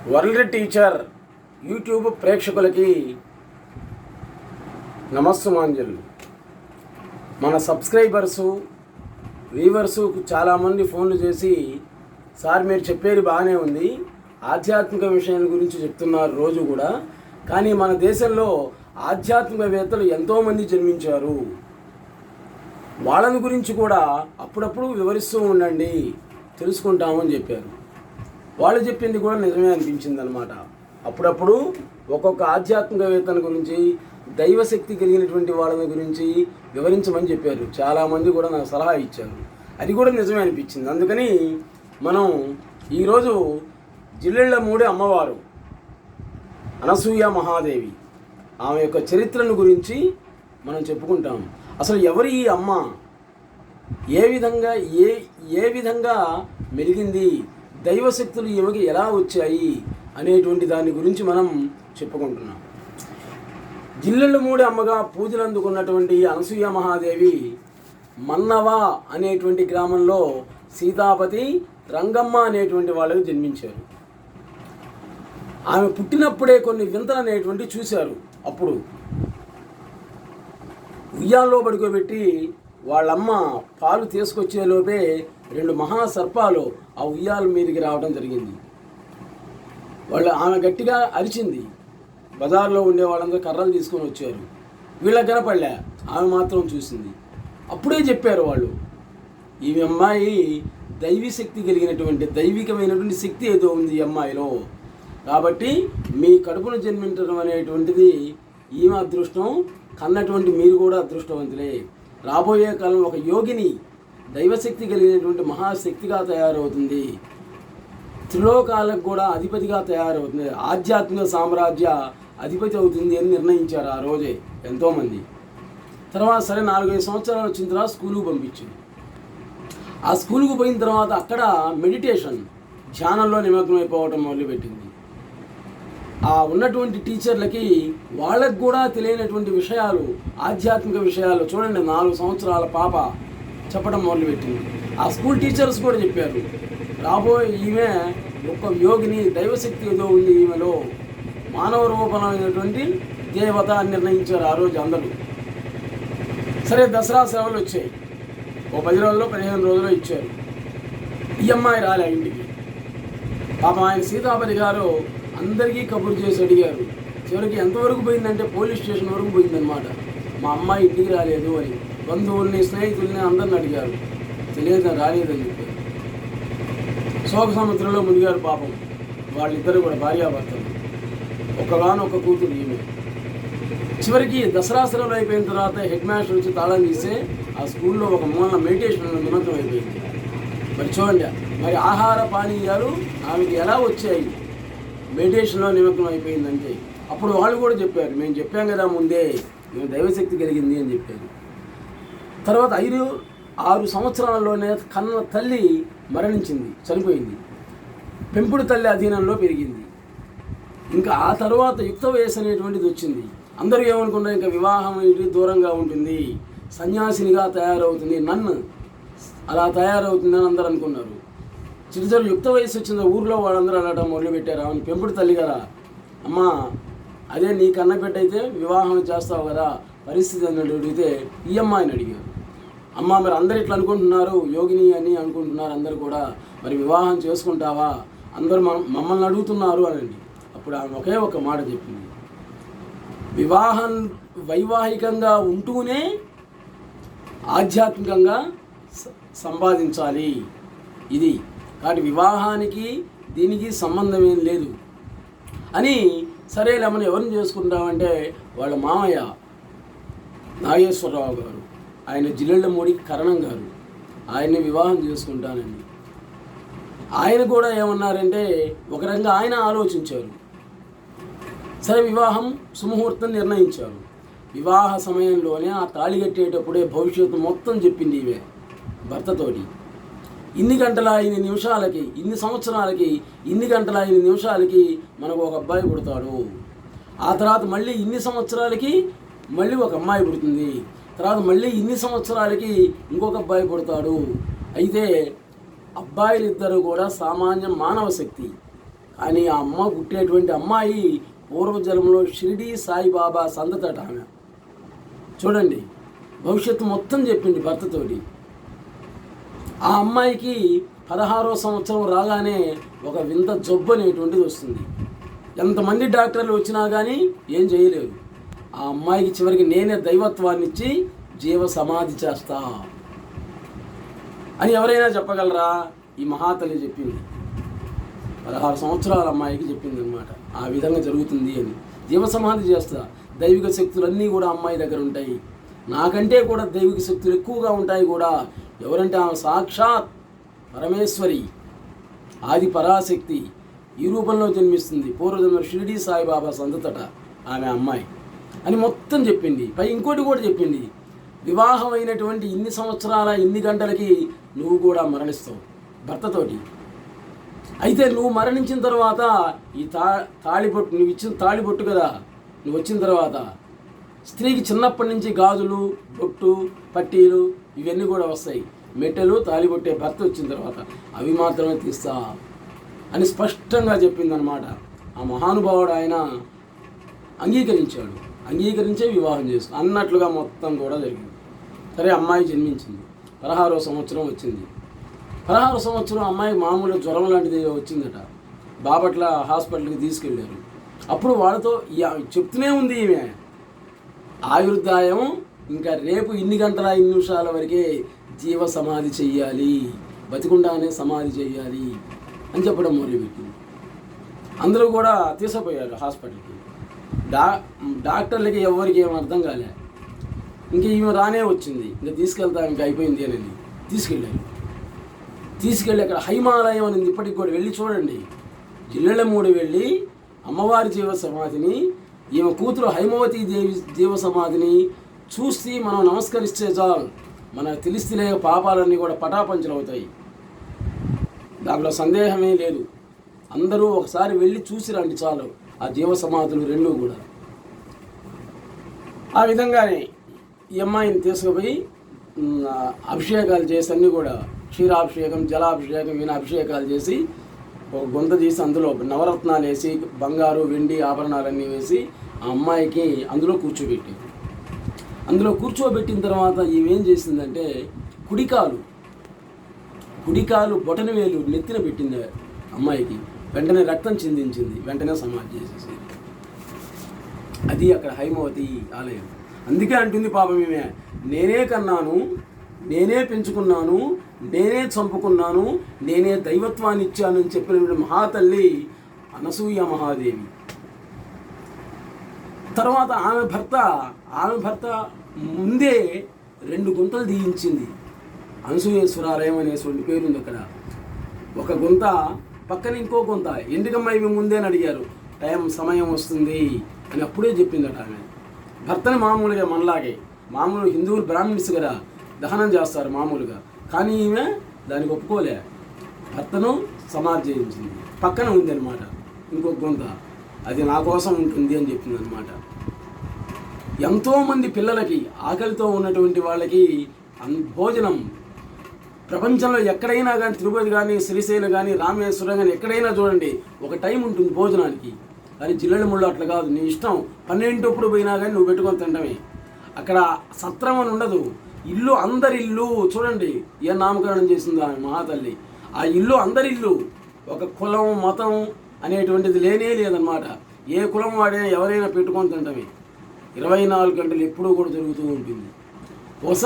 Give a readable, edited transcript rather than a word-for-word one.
World teacher YouTube ప్రేక్షకులకి నమస్సుమాంజలు. మన subscribers viewers చాలామంది ఫోన్లు చేసి, సార్ మీరు చెప్పేది బాగానే ఉంది, ఆధ్యాత్మిక విషయాల గురించి చెప్తున్నారు రోజు కూడా, కానీ మన దేశంలో ఆధ్యాత్మికవేత్తలు ఎంతోమంది జన్మించారు, వాళ్ళని గురించి కూడా అప్పుడప్పుడు వివరిస్తూ ఉండండి, తెలుసుకుంటామని చెప్పారు. వాళ్ళు చెప్పింది కూడా నిజమే అనిపించింది అనమాట. అప్పుడప్పుడు ఒక్కొక్క ఆధ్యాత్మికవేత్తల గురించి, దైవశక్తి కలిగినటువంటి వాళ్ళని గురించి వివరించమని చెప్పారు. చాలామంది కూడా నాకు సలహా ఇచ్చారు, అది కూడా నిజమే అనిపించింది. అందుకని మనం ఈరోజు జిల్లెళ్ళమూడి అమ్మవారు అనసూయ మహాదేవి, ఆమె యొక్క చరిత్రను గురించి మనం చెప్పుకుంటాం. అసలు ఎవరు ఈ అమ్మ, ఏ విధంగా మెలిగింది, దైవశక్తులు ఈమెకి ఎలా వచ్చాయి అనేటువంటి దాని గురించి మనం చెప్పుకుంటున్నాం. జిల్లెళ్ళమూడి అమ్మగా పూజలు అందుకున్నటువంటి అనసూయ మహాదేవి మన్నవ అనేటువంటి గ్రామంలో సీతాపతి, రంగమ్మ అనేటువంటి వాళ్ళకి జన్మించారు. ఆమె పుట్టినప్పుడే కొన్ని వింతలు అనేటువంటి చూశారు. అప్పుడు ఉయ్యాల్లో పడుకోబెట్టి వాళ్ళమ్మ పాలు తీసుకొచ్చేలోపే 2 మహాసర్పాలు ఆ ఉయ్యాల మీదకి రావడం జరిగింది. ఆమె గట్టిగా అరిచింది. బజార్లో ఉండే వాళ్ళందరూ కర్రలు తీసుకొని వచ్చారు. వీళ్ళకి కనపడలే, ఆమె మాత్రం చూసింది. అప్పుడే చెప్పారు వాళ్ళు, ఈ అమ్మాయి దైవశక్తి కలిగినటువంటి, దైవికమైనటువంటి శక్తి ఏదో ఉంది ఈ అమ్మాయిలో, కాబట్టి మీ కడుపును జన్మించడం అనేటువంటిది ఈమె అదృష్టం, కన్నటువంటి మీరు కూడా అదృష్టవంతులే. రాబోయే కాలం ఒక యోగిని, దైవశక్తి కలిగినటువంటి మహాశక్తిగా తయారవుతుంది, త్రిలోకాలకు కూడా అధిపతిగా తయారవుతుంది, ఆధ్యాత్మిక సామ్రాజ్య అధిపతి అవుతుంది అని నిర్ణయించారు ఆ రోజే ఎంతోమంది. తర్వాత సరే 4-5 సంవత్సరాలు వచ్చిన తర్వాత స్కూలుకు పంపించింది. ఆ స్కూలుకు పోయిన తర్వాత అక్కడ మెడిటేషన్, ధ్యానంలో నిమగ్నమైపోవటం మొదలుపెట్టింది. ఆ ఉన్నటువంటి టీచర్లకి వాళ్ళకు కూడా తెలియనటువంటి విషయాలు, ఆధ్యాత్మిక విషయాలు చూడండి, 4 సంవత్సరాల పాప చెప్పడం మొదలుపెట్టింది. ఆ స్కూల్ టీచర్స్ కూడా చెప్పారు, రాబోయే ఈమె ఒక యోగిని, దైవశక్తి ఏదో ఉంది ఈమెలో, మానవ రూపమైనటువంటి దేవత అని నిర్ణయించారు ఆ రోజు అందరూ. సరే దసరా సెలవులు వచ్చాయి, ఓ 10 రోజుల్లో 15 రోజుల్లో ఇచ్చారు. ఈ అమ్మాయి రాలే ఇంటికి. పాపం ఆయన సీతాపతి గారు అందరికీ కబురు చేసి అడిగారు. చివరికి ఎంతవరకు పోయిందంటే పోలీస్ స్టేషన్ వరకు పోయిందనమాట. మా అమ్మాయి ఇంటికి రాలేదు అని బంధువుల్ని, స్నేహితుల్ని అందరిని అడిగారు. తెలియదు, రాలేదని చెప్పారు. శోక సముద్రంలో మునిగారు పాపం వాళ్ళిద్దరు కూడా, భార్యాభర్తలు. ఒక్కగానొక్క కూతురు ఈమె. చివరికి దసరా సెలవులు అయిపోయిన తర్వాత హెడ్ మాస్టర్ వచ్చి తాళం తీస్తే ఆ స్కూల్లో ఒక మూలన మెడిటేషన్లో నిమగ్నం అయిపోయింది. మరి చూడండి, మరి ఆహార పానీయాలు ఆమెకి ఎలా వచ్చాయి, మెడిటేషన్లో నిమగ్నం అయిపోయిందంటే. అప్పుడు వాళ్ళు కూడా చెప్పారు, మేము చెప్పాం కదా ముందే, మేము దైవశక్తి కలిగింది అని చెప్పారు. తర్వాత 5-6 సంవత్సరాల్లోనే కన్న తల్లి మరణించింది, చనిపోయింది. పెంపుడు తల్లి అధీనంలో పెరిగింది. ఇంకా ఆ తర్వాత యుక్త వయస్సు అనేటువంటిది వచ్చింది. అందరూ ఏమనుకున్నారు, ఇంకా వివాహం ఇటు దూరంగా ఉంటుంది, సన్యాసినిగా తయారవుతుంది, నన్ను అలా తయారవుతుందని అందరూ అనుకున్నారు. చిరుచరు యుక్త వయస్సు వచ్చింది, ఊర్లో వాళ్ళందరూ అనడం మొదలుపెట్టారు, ఆమెను పెంపుడు తల్లి కదా, అమ్మా అదే నీ కన్నబిడ్డ అయితే వివాహం చేస్తావు కదా, పరిస్థితి అని అడిగితే ఈ అమ్మాయిని అడిగారు. అమ్మ మరి అందరు ఇట్లా అనుకుంటున్నారు, యోగిని అని అనుకుంటున్నారు అందరు కూడా, మరి వివాహం చేసుకుంటావా, అందరూ మమ్మల్ని అడుగుతున్నారు అనండి. అప్పుడు ఆమె ఒకే ఒక మాట చెప్పింది, వివాహం వైవాహికంగా ఉంటూనే ఆధ్యాత్మికంగా సంపాదించాలి ఇది, కాబట్టి వివాహానికి దీనికి సంబంధం ఏం లేదు అని. సరేలేమని ఎవరిని చేసుకుంటామంటే వాళ్ళ మామయ్య నాగేశ్వరరావు గారు, ఆయన జిల్లెళ్ళమూడి కరణం గారు, ఆయన్ని వివాహం చేసుకుంటానండి. ఆయన కూడా ఏమన్నారంటే ఒక రకంగా ఆయన ఆలోచించారు. సరే వివాహం సుముహూర్తం నిర్ణయించారు. వివాహ సమయంలోనే ఆ తాళి కట్టేటప్పుడే భవిష్యత్తు మొత్తం చెప్పింది ఇవే భర్తతోటి. ఇన్ని గంటల 5 నిమిషాలకి, ఇన్ని సంవత్సరాలకి, ఇన్ని గంటల 5 నిమిషాలకి మనకు ఒక అబ్బాయి పుడతాడు, ఆ తర్వాత మళ్ళీ ఇన్ని సంవత్సరాలకి మళ్ళీ ఒక అమ్మాయి పుడుతుంది, తర్వాత మళ్ళీ ఇన్ని సంవత్సరాలకి ఇంకొక అబ్బాయి పుడతాడు. అయితే అబ్బాయిలిద్దరూ కూడా సామాన్య మానవ శక్తి, అని ఆ అమ్మ పుట్టేటువంటి అమ్మాయి పూర్వజన్మలో షిరిడి సాయిబాబా సంతతట ఆమె. చూడండి, భవిష్యత్తు మొత్తం చెప్పింది భర్తతోటి. ఆ అమ్మాయికి 16వ సంవత్సరం రాగానే ఒక వింత జబ్బు అనేటువంటిది వస్తుంది. ఎంతమంది డాక్టర్లు వచ్చినా కానీ ఏం చేయలేరు. ఆ అమ్మాయికి చివరికి నేనే దైవత్వాన్ని ఇచ్చి జీవ సమాధి చేస్తా అని ఎవరైనా చెప్పగలరా? ఈ మహాతల్లి చెప్పింది. 16 సంవత్సరాల అమ్మాయికి చెప్పింది అనమాట. ఆ విధంగా జరుగుతుంది అని. జీవ సమాధి చేస్తా. దైవిక శక్తులన్నీ కూడా అమ్మాయి దగ్గర ఉంటాయి. నాకంటే కూడా దైవిక శక్తులు ఎక్కువగా ఉంటాయి కూడా. ఎవరంటే ఆమె సాక్షాత్ పరమేశ్వరి, ఆది పరాశక్తి. ఈ రూపంలో జన్మిస్తుంది. పూర్వజన్మ షిరిడి సాయిబాబా సంతతట ఆమె అమ్మాయి అని మొత్తం చెప్పింది. పై ఇంకోటి కూడా చెప్పింది, వివాహం అయినటువంటి ఇన్ని సంవత్సరాల ఇన్ని గంటలకి నువ్వు కూడా మరణిస్తావు భర్తతోటి. అయితే నువ్వు మరణించిన తర్వాత ఈ తాళిబొట్టు, నువ్వు ఇచ్చిన తాళిబొట్టు కదా, నువ్వు వచ్చిన తర్వాత స్త్రీకి చిన్నప్పటి నుంచి గాజులు, బొట్టు, పట్టీలు ఇవన్నీ కూడా వస్తాయి. మెట్టెలు, తాళిబొట్టే భర్త వచ్చిన తర్వాత అవి మాత్రమే తీస్తా అని స్పష్టంగా చెప్పిందనమాట. ఆ మహానుభావుడు ఆయన అంగీకరించాడు. అంగీకరించే వివాహం చేసుకు అన్నట్లుగా మొత్తం కూడా జరిగింది. సరే, అమ్మాయి జన్మించింది. 16వ సంవత్సరం వచ్చింది. 16వ సంవత్సరం అమ్మాయికి మామూలు జ్వరం లాంటిది వచ్చిందట. బాపట్ల హాస్పిటల్కి తీసుకెళ్ళారు. అప్పుడు వాళ్ళతో చెప్తూనే ఉంది ఈమె, ఆయుర్దాయం ఇంకా రేపు ఇన్ని గంటల 5 నిమిషాల వరకే జీవ సమాధి చెయ్యాలి, బతికుండానే సమాధి చెయ్యాలి అని చెప్పడం మొదలుపెట్టింది. అందరూ కూడా తీసుకుపోయారు హాస్పిటల్కి. డాక్టర్లకి ఎవరికి ఏం అర్థం కాలే. ఇంక ఈమె రానే వచ్చింది, ఇంకా తీసుకెళ్తా, ఇంకా అయిపోయింది అని తీసుకెళ్ళి అక్కడ హైమాలయం అనేది ఇప్పటికి కూడా వెళ్ళి చూడండి. జిల్లెళ్ళమూడి వెళ్ళి అమ్మవారి జీవ సమాధిని, ఈమె కూతురు హైమవతి దేవి జీవ సమాధిని చూసి మనం నమస్కరిస్తే చాలు, మనకు తెలిస్తే పాపాలన్నీ కూడా పటాపంచలు అవుతాయి. దాంట్లో సందేహమే లేదు. అందరూ ఒకసారి వెళ్ళి చూసి రండి చాలు ఆ జీవ సమాధులు రెండూ కూడా. ఆ విధంగానే ఈ అమ్మాయిని తీసుకుపోయి అభిషేకాలు చేసి, అన్నీ కూడా క్షీరాభిషేకం, జలాభిషేకం, ఈయన అభిషేకాలు చేసి ఒక గుంత తీసి అందులో నవరత్నాలు వేసి, బంగారు వెండి ఆభరణాలన్నీ వేసి ఆ అమ్మాయికి అందులో కూర్చోబెట్టిన తర్వాత ఈమెం చేసిందంటే కుడికాలు బొటన వేలు నెత్తిన పెట్టింది అమ్మాయికి. వెంటనే రక్తం చిందించింది, వెంటనే సమాధి చేసేసి. అది అక్కడ హైమవతి ఆలయం. అందుకే అంటుంది పాపం ఈమె, నేనే కన్నాను, నేనే పెంచుకున్నాను, నేనే చంపుకున్నాను, నేనే దైవత్వాన్ని ఇచ్చానని చెప్పిన మహాతల్లి అనసూయ మహాదేవి. తర్వాత ఆమె భర్త ముందే 2 గుంతలు తీయించింది. అనసూయేశ్వరాలయం అనేటువంటి పేరుంది అక్కడ. ఒక గుంత పక్కన ఇంకో గుంత. ఎందుకమ్మా ఇవి ముందే అని అడిగారు. సమయం వస్తుంది అని అప్పుడే చెప్పిందట ఆమె. భర్తని మామూలుగా మనలాగే, మామూలు హిందువులు బ్రాహ్మణ్స్ కదా దహనం చేస్తారు మామూలుగా, కానీ ఈమె దానికి ఒప్పుకోలే. భర్తను సమాధి చేయించింది. పక్కన ఉంది అనమాట ఇంకొక గుంత, అది నా కోసం ఉంటుంది అని చెప్పింది అనమాట. ఎంతోమంది పిల్లలకి, ఆకలితో ఉన్నటువంటి వాళ్ళకి భోజనం ప్రపంచంలో ఎక్కడైనా కానీ, తిరుపతి కానీ, శ్రీశైలం కానీ, రామేశ్వరం కానీ ఎక్కడైనా చూడండి ఒక టైం ఉంటుంది భోజనానికి. కానీ జిల్లెళ్ళమూడిలో అట్లా కాదు. నీ ఇష్టం 12 పోయినా కానీ నువ్వు పెట్టుకొని తినడమే. అక్కడ సత్రం అని ఉండదు. ఇల్లు అందరి ఇల్లు. చూడండి ఏ నామకరణం చేసిందో ఆమె మహాతల్లి. ఆ ఇల్లు అందరి ఇల్లు. ఒక కులం మతం అనేటువంటిది లేనే లేదనమాట. ఏ కులం వాడే ఎవరైనా పెట్టుకొని తినడమే. 24 గంటలు ఎప్పుడూ కూడా జరుగుతూ ఉంటుంది. ఒకసారి